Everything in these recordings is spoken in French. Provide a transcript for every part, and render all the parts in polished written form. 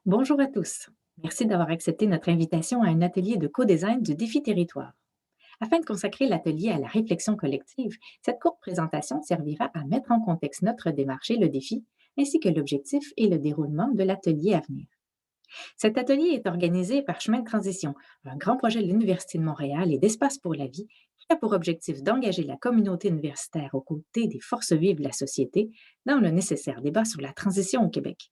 Bonjour à tous. Merci d'avoir accepté notre invitation à un atelier de co-design du défi territoire. Afin de consacrer l'atelier à la réflexion collective, cette courte présentation servira à mettre en contexte notre démarche et le défi, ainsi que l'objectif et le déroulement de l'atelier à venir. Cet atelier est organisé par Chemin de transition, un grand projet de l'Université de Montréal et d'Espace pour la vie, qui a pour objectif d'engager la communauté universitaire aux côtés des forces vives de la société dans le nécessaire débat sur la transition au Québec.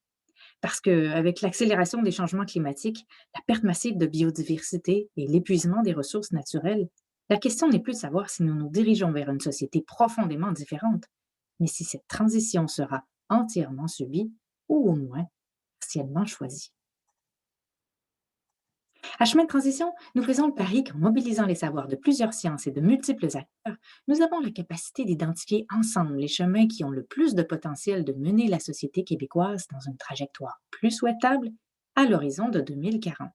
Parce qu'avec l'accélération des changements climatiques, la perte massive de biodiversité et l'épuisement des ressources naturelles, la question n'est plus de savoir si nous nous dirigeons vers une société profondément différente, mais si cette transition sera entièrement subie ou au moins partiellement choisie. À Chemin de transition, nous faisons le pari qu'en mobilisant les savoirs de plusieurs sciences et de multiples acteurs, nous avons la capacité d'identifier ensemble les chemins qui ont le plus de potentiel de mener la société québécoise dans une trajectoire plus souhaitable à l'horizon de 2040.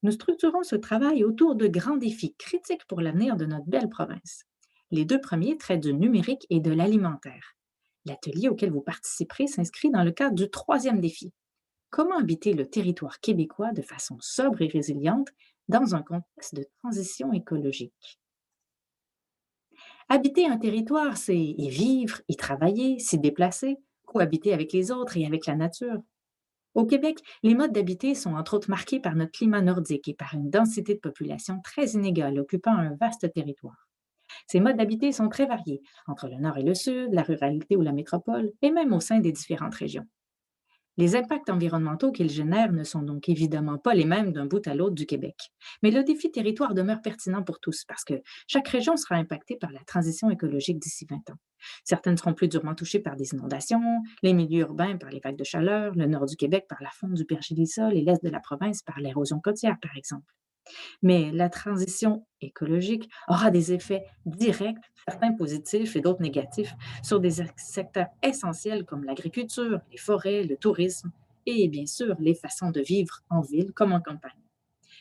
Nous structurons ce travail autour de grands défis critiques pour l'avenir de notre belle province. Les deux premiers traitent du numérique et de l'alimentaire. L'atelier auquel vous participerez s'inscrit dans le cadre du troisième défi. Comment habiter le territoire québécois de façon sobre et résiliente dans un contexte de transition écologique? Habiter un territoire, c'est y vivre, y travailler, s'y déplacer, cohabiter avec les autres et avec la nature. Au Québec, les modes d'habiter sont entre autres marqués par notre climat nordique et par une densité de population très inégale occupant un vaste territoire. Ces modes d'habiter sont très variés, entre le nord et le sud, la ruralité ou la métropole, et même au sein des différentes régions. Les impacts environnementaux qu'ils génèrent ne sont donc évidemment pas les mêmes d'un bout à l'autre du Québec. Mais le défi territoire demeure pertinent pour tous parce que chaque région sera impactée par la transition écologique d'ici 20 ans. Certaines seront plus durement touchées par des inondations, les milieux urbains par les vagues de chaleur, le nord du Québec par la fonte du pergélisol et l'est de la province par l'érosion côtière, par exemple. Mais la transition écologique aura des effets directs, certains positifs et d'autres négatifs, sur des secteurs essentiels comme l'agriculture, les forêts, le tourisme et bien sûr les façons de vivre en ville comme en campagne.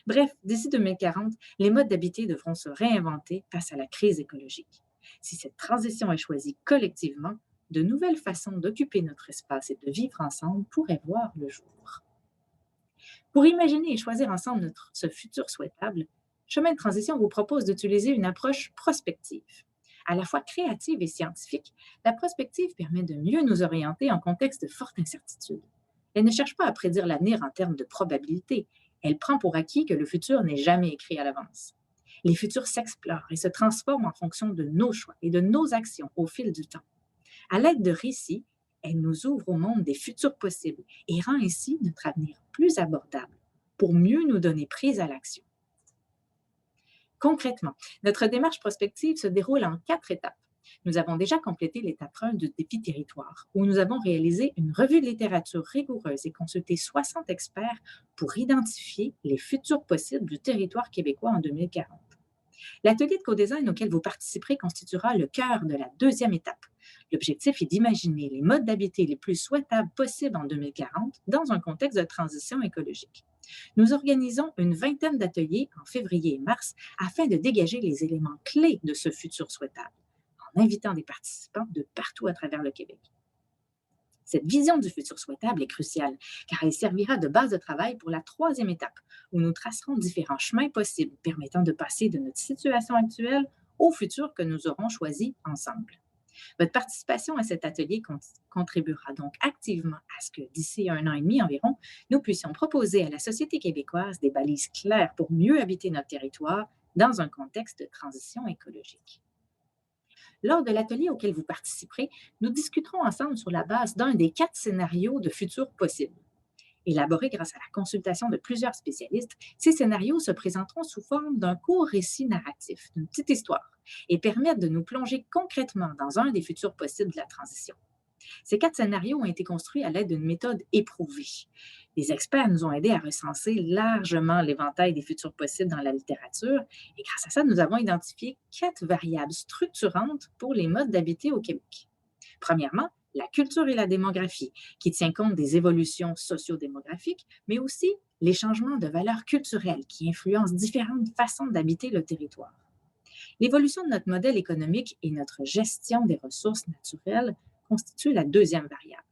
Bref, d'ici 2040, les modes d'habiter devront se réinventer face à la crise écologique. Si cette transition est choisie collectivement, de nouvelles façons d'occuper notre espace et de vivre ensemble pourraient voir le jour. Pour imaginer et choisir ensemble ce futur souhaitable, Chemin de transition vous propose d'utiliser une approche prospective. À la fois créative et scientifique, la prospective permet de mieux nous orienter en contexte de forte incertitude. Elle ne cherche pas à prédire l'avenir en termes de probabilité. Elle prend pour acquis que le futur n'est jamais écrit à l'avance. Les futurs s'explorent et se transforment en fonction de nos choix et de nos actions au fil du temps. À l'aide de récits, elle nous ouvre au monde des futurs possibles et rend ainsi notre avenir plus abordable pour mieux nous donner prise à l'action. Concrètement, notre démarche prospective se déroule en 4 étapes. Nous avons déjà complété l'étape 1 du défi territoire, où nous avons réalisé une revue de littérature rigoureuse et consulté 60 experts pour identifier les futurs possibles du territoire québécois en 2040. L'atelier de co-design auquel vous participerez constituera le cœur de la deuxième étape. L'objectif est d'imaginer les modes d'habiter les plus souhaitables possibles en 2040 dans un contexte de transition écologique. Nous organisons une vingtaine d'ateliers en février et mars afin de dégager les éléments clés de ce futur souhaitable, en invitant des participants de partout à travers le Québec. Cette vision du futur souhaitable est cruciale, car elle servira de base de travail pour la troisième étape, où nous tracerons différents chemins possibles permettant de passer de notre situation actuelle au futur que nous aurons choisi ensemble. Votre participation à cet atelier contribuera donc activement à ce que d'ici 1 an et demi environ, nous puissions proposer à la société québécoise des balises claires pour mieux habiter notre territoire dans un contexte de transition écologique. Lors de l'atelier auquel vous participerez, nous discuterons ensemble sur la base d'un des 4 scénarios de futur possibles. Élaborés grâce à la consultation de plusieurs spécialistes, ces scénarios se présenteront sous forme d'un court récit narratif, d'une petite histoire, et permettent de nous plonger concrètement dans un des futurs possibles de la transition. Ces 4 scénarios ont été construits à l'aide d'une méthode éprouvée. Les experts nous ont aidés à recenser largement l'éventail des futurs possibles dans la littérature et grâce à ça, nous avons identifié 4 variables structurantes pour les modes d'habiter au Québec. Premièrement, la culture et la démographie, qui tient compte des évolutions sociodémographiques, mais aussi les changements de valeurs culturelles qui influencent différentes façons d'habiter le territoire. L'évolution de notre modèle économique et notre gestion des ressources naturelles constituent la deuxième variable.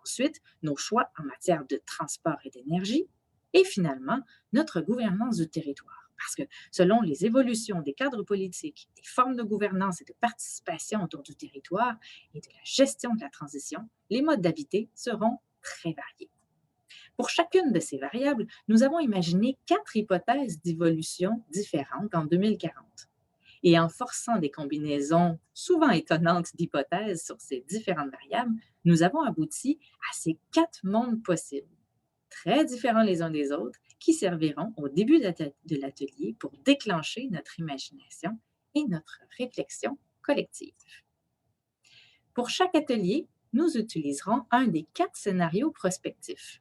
Ensuite, nos choix en matière de transport et d'énergie. Et finalement, notre gouvernance du territoire. Parce que selon les évolutions des cadres politiques, des formes de gouvernance et de participation autour du territoire et de la gestion de la transition, les modes d'habiter seront très variés. Pour chacune de ces variables, nous avons imaginé 4 hypothèses d'évolution différentes en 2040. Et en forçant des combinaisons souvent étonnantes d'hypothèses sur ces différentes variables, nous avons abouti à ces 4 mondes possibles, très différents les uns des autres, qui serviront au début de l'atelier pour déclencher notre imagination et notre réflexion collective. Pour chaque atelier, nous utiliserons un des 4 scénarios prospectifs.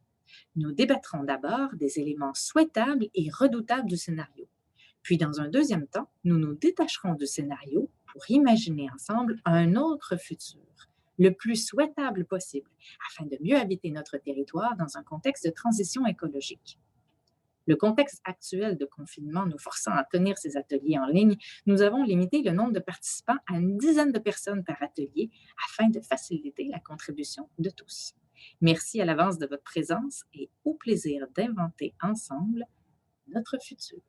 Nous débattrons d'abord des éléments souhaitables et redoutables du scénario. Puis, dans un deuxième temps, nous nous détacherons du scénario pour imaginer ensemble un autre futur, le plus souhaitable possible, afin de mieux habiter notre territoire dans un contexte de transition écologique. Le contexte actuel de confinement nous forçant à tenir ces ateliers en ligne, nous avons limité le nombre de participants à une dizaine de personnes par atelier afin de faciliter la contribution de tous. Merci à l'avance de votre présence et au plaisir d'inventer ensemble notre futur.